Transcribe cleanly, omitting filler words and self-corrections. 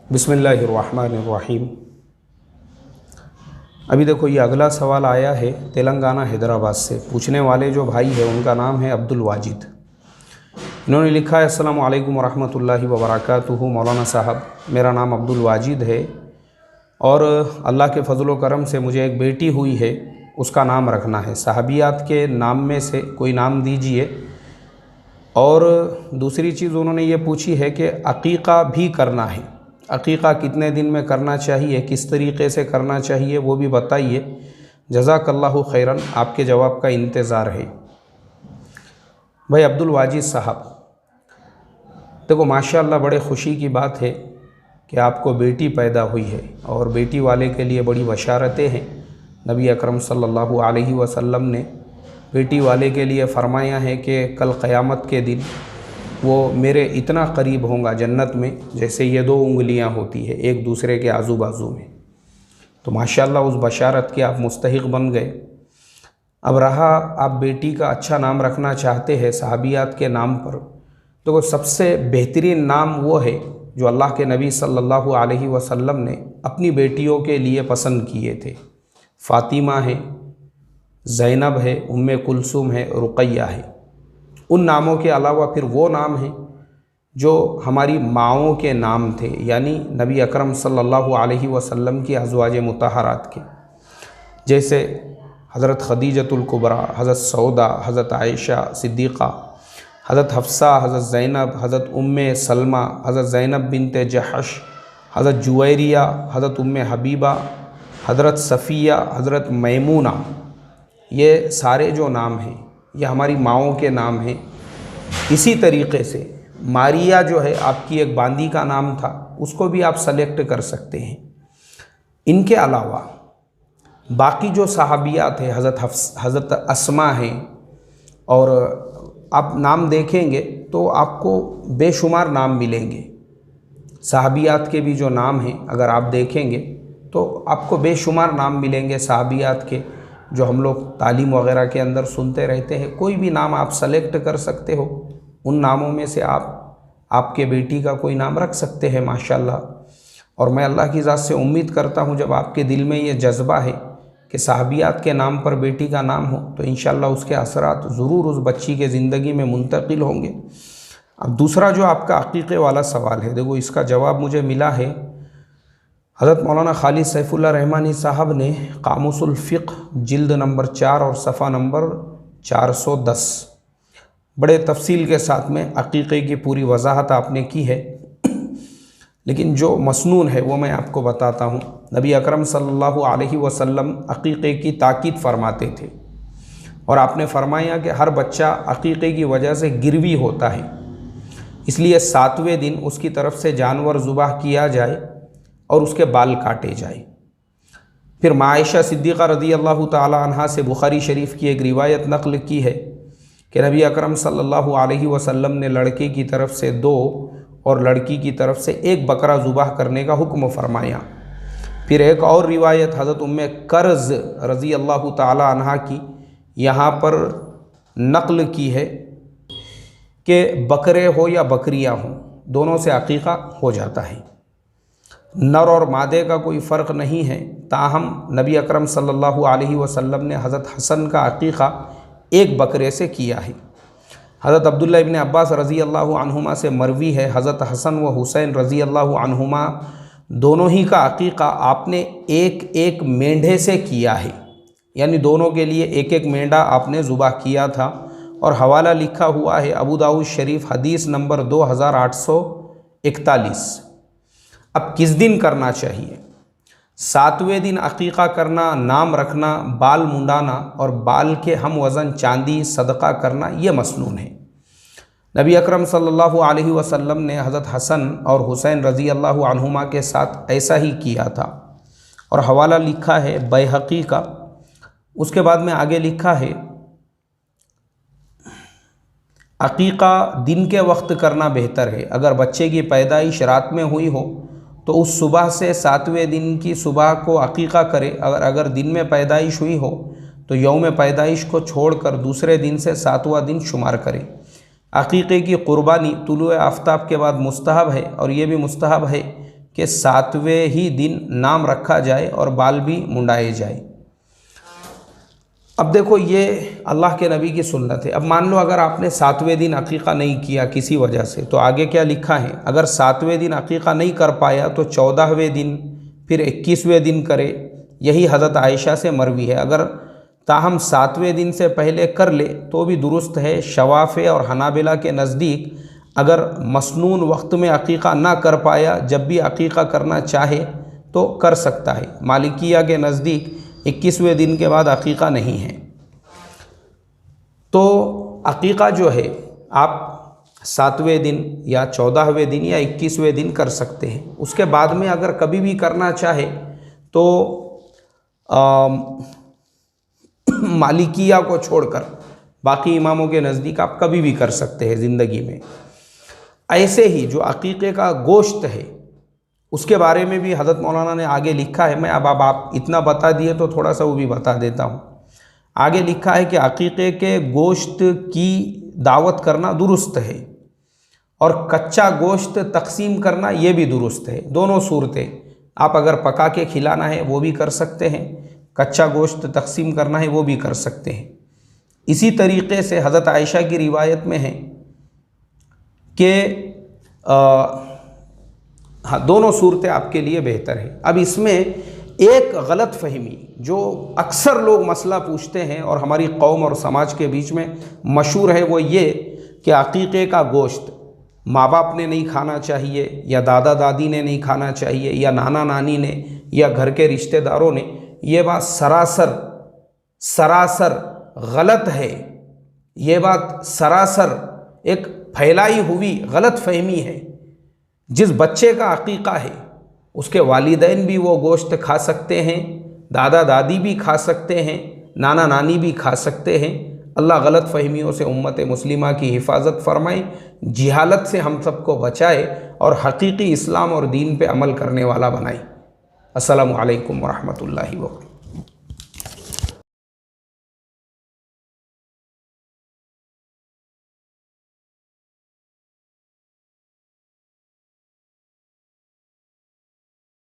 बिस्मिल्लाहिर्रहमानिर्रहीम। अभी देखो ये अगला सवाल आया है तेलंगाना हैदराबाद से। पूछने वाले जो भाई है उनका नाम है अब्दुल वाजिद। इन्होंने लिखा है अस्सलामु अलैकुम वरहमतुल्लाहि वबरकातुहू। मौलाना साहब, मेरा नाम अब्दुल वाजिद है और अल्लाह के फ़ज़ल व करम से मुझे एक बेटी हुई है, उसका नाम रखना है। सहाबियात के नाम में से कोई नाम दीजिए। और दूसरी चीज़ उन्होंने ये पूछी है कि अक़ीक़ा भी करना है, अक़ीक़ा कितने दिन में करना चाहिए, किस तरीक़े से करना चाहिए, वो भी बताइए। जज़ाकल्लाहु खैरन, आपके जवाब का इंतज़ार है। भाई अब्दुल वाजिद साहब, देखो माशाअल्लाह बड़े ख़ुशी की बात है कि आपको बेटी पैदा हुई है और बेटी वाले के लिए बड़ी बशारतें हैं। नबी अकरम सल्लल्लाहु अलैहि वसल्लम ने बेटी वाले के लिए फ़रमाया है कि कल क़यामत के दिन वो मेरे इतना करीब होगा जन्नत में जैसे ये दो उंगलियां होती है एक दूसरे के आजू बाजू में। तो माशाअल्लाह उस बशारत के आप मुस्तहिक़ बन गए। अब रहा आप बेटी का अच्छा नाम रखना चाहते हैं सहाबियात के नाम पर, तो सबसे बेहतरीन नाम वो है जो अल्लाह के नबी सल्लल्लाहु अलैहि वसल्लम ने अपनी बेटियों के लिए पसंद किए थे। फ़ातिमा है, ज़ैनब है, उम्मे कुलसूम है, रुक़ैया है। उन नामों के अलावा फिर वो नाम हैं जो हमारी माओं के नाम थे, यानी नबी अकरम सल्लल्लाहु अलैहि वसल्लम की अज़वाज मुतहरात के, जैसे हज़रत खदीजतुल कुबरा, हज़रत सौदा, हज़रत आयशा सिद्दीक़ा, हज़रत हफ्सा, हज़रत ज़ैनब, हज़रत उम्मे सलमा, हज़रत ज़ैनब बिनते जहश, हज़रत जुवैरिया, हज़रत उम्मे हबीबा, हज़रत सफ़िया, हज़रत मैमूना। ये सारे जो नाम हैं ये हमारी माओं के नाम हैं। इसी तरीक़े से मारिया जो है आपकी एक बांदी का नाम था, उसको भी आप सेलेक्ट कर सकते हैं। इनके अलावा बाकी जो सहाबियात हैं, हज़रत अस्मा हैं, और आप नाम देखेंगे तो आपको बेशुमार नाम मिलेंगे। सहाबियात के भी जो नाम हैं अगर आप देखेंगे तो आपको बेशुमार नाम मिलेंगे सहाबियात के, जो हम लोग तालीम वग़ैरह के अंदर सुनते रहते हैं। कोई भी नाम आप सेलेक्ट कर सकते हो, उन नामों में से आप आपके बेटी का कोई नाम रख सकते हैं माशाअल्लाह। और मैं अल्लाह की ज़ात से उम्मीद करता हूँ जब आपके दिल में ये जज्बा है कि सहाबियात के नाम पर बेटी का नाम हो तो इंशाअल्लाह उसके असरात ज़रूर उस बच्ची के ज़िंदगी में मुंतकिल होंगे। अब दूसरा जो आपका अक़ीक़े वाला सवाल है, देखो इसका जवाब मुझे मिला है हज़रत मौलाना खालिद सैफुल्लाह रहमानी साहब ने कामुसुल फ़िक़्ह जिल्द नंबर 4 और सफ़ा नंबर 410 बड़े तफसील के साथ में अक़ीक़े की पूरी वजाहत आपने की है। लेकिन जो मसनून है वो मैं आपको बताता हूँ। नबी अकरम सल्लल्लाहु अलैहि वसल्लम अक़ीक़े की ताकीद फरमाते थे और आपने फरमाया कि हर बच्चा अक़ीक़े की वजह से गिरवी होता है, इसलिए 7वें दिन उसकी तरफ से जानवर ज़ुबाह किया जाए और उसके बाल काटे जाए। फिर आयशा सिद्दीक़ा रज़ी अल्लाह ताला अन्हा से बुखारी शरीफ की एक रिवायत नक़ल की है कि नबी अकरम सल्लल्लाहु अलैहि वसल्लम ने लड़के की तरफ से 2 और लड़की की तरफ से 1 बकरा ज़ुबाह करने का हुक्म फरमाया। फिर एक और रिवायत हज़रत उम्मे कर्ज़ रज़ी अल्लाह ताला अन्हा की यहाँ पर नक़ल की है कि बकरे हो या बकरियाँ हों, दोनों से अक़ीक़ा हो जाता है। नर और मादे का कोई फ़र्क नहीं है। ताहम नबी अकरम सल्लल्लाहु अलैहि वसल्लम ने हज़रत हसन का अक़ीक़ा 1 बकरे से किया है। हज़रत अब्दुल्लाह इब्न अब्बास रज़ी अल्लाहु अन्हुमा से मरवी है, हज़रत हसन व हुसैन रज़ी अल्लाहु अन्हुमा दोनों ही का अक़ीक़ा आपने एक मेंढे से किया है, यानी दोनों के लिए एक मेंढा आपने ज़ुबाह किया था। और हवाला लिखा हुआ है अबू दाऊद शरीफ हदीस नंबर 2841। अब किस दिन करना चाहिए? 7वें दिन अक़ीक़ा करना, नाम रखना, बाल मुंडाना और बाल के हम वज़न चांदी सदका करना, ये मसनून है। नबी अकरम सल्लल्लाहु अलैहि वसल्लम ने हज़रत हसन और हुसैन रज़ी अल्लाहु अन्हुमा के साथ ऐसा ही किया था और हवाला लिखा है बैहक़ी का। उसके बाद में आगे लिखा है अक़ीक़ा दिन के वक्त करना बेहतर है। अगर बच्चे की पैदाइश रात में हुई हो तो उस सुबह से 7वें दिन की सुबह को अक़ीक़ा करे। अगर दिन में पैदाइश हुई हो तो यौम पैदाइश को छोड़कर दूसरे दिन से 7वां दिन शुमार करे। अक़ीक़े की क़ुरबानी तुलुए आफ्ताब के बाद मुस्तहब है और ये भी मुस्तहब है कि 7वें ही दिन नाम रखा जाए और बाल भी मुंडाए जाए। अब देखो, ये अल्लाह के नबी की सुन्नत है। अब मान लो अगर आपने 7वें दिन अकीक़ा नहीं किया किसी वजह से, तो आगे क्या लिखा है, अगर 7वें दिन अकीक़ा नहीं कर पाया तो 14वें दिन, फिर 21वें दिन करे। यही हज़रत आयशा से मरवी है। अगर ताहम 7वें दिन से पहले कर ले तो भी दुरुस्त है। शवाफ़े और हनाबिला के नज़दीक अगर मसनून वक्त में अकीक़ा ना कर पाया, जब भी अकीक़ा करना चाहे तो कर सकता है। मालिकिया के नज़दीक 21वें दिन के बाद अकीक़ा नहीं है। तो अकीक़ा जो है आप 7वें दिन या 14वें दिन या 21वें दिन कर सकते हैं। उसके बाद में अगर कभी भी करना चाहे तो मालिकिया को छोड़कर बाकी इमामों के नज़दीक आप कभी भी कर सकते हैं ज़िंदगी में। ऐसे ही जो अकीक़े का गोश्त है उसके बारे में भी हज़रत मौलाना ने आगे लिखा है। मैं अब आप इतना बता दिए तो थोड़ा सा वो भी बता देता हूँ। आगे लिखा है कि अकीक़े के गोश्त की दावत करना दुरुस्त है और कच्चा गोश्त तकसीम करना ये भी दुरुस्त है। दोनों सूरतें, आप अगर पका के खिलाना है वो भी कर सकते हैं, कच्चा गोश्त तकसीम करना है वो भी कर सकते हैं। इसी तरीक़े से हज़रत आयशा की रिवायत में है कि हाँ, दोनों सूरतें आपके लिए बेहतर है। अब इसमें एक गलत फहमी जो अक्सर लोग मसला पूछते हैं और हमारी कौम और समाज के बीच में मशहूर है, वो ये कि अकीक़े का गोश्त माँ बाप ने नहीं खाना चाहिए, या दादा दादी ने नहीं खाना चाहिए, या नाना नानी ने, या घर के रिश्तेदारों ने। ये बात सरासर गलत है। ये बात सरासर एक फैलाई हुई गलत फहमी है। जिस बच्चे का अकीक़ा है उसके वालिदैन भी वो गोश्त खा सकते हैं, दादा दादी भी खा सकते हैं, नाना नानी भी खा सकते हैं। अल्लाह गलत फहमियों से उम्मत मुस्लिमा की हिफाजत फरमाए, जिहालत से हम सबको बचाए और हकीकी इस्लाम और दीन पे अमल करने वाला बनाए। अस्सलामु अलैकुम व रहमतुल्लाहि व बरकातुहू।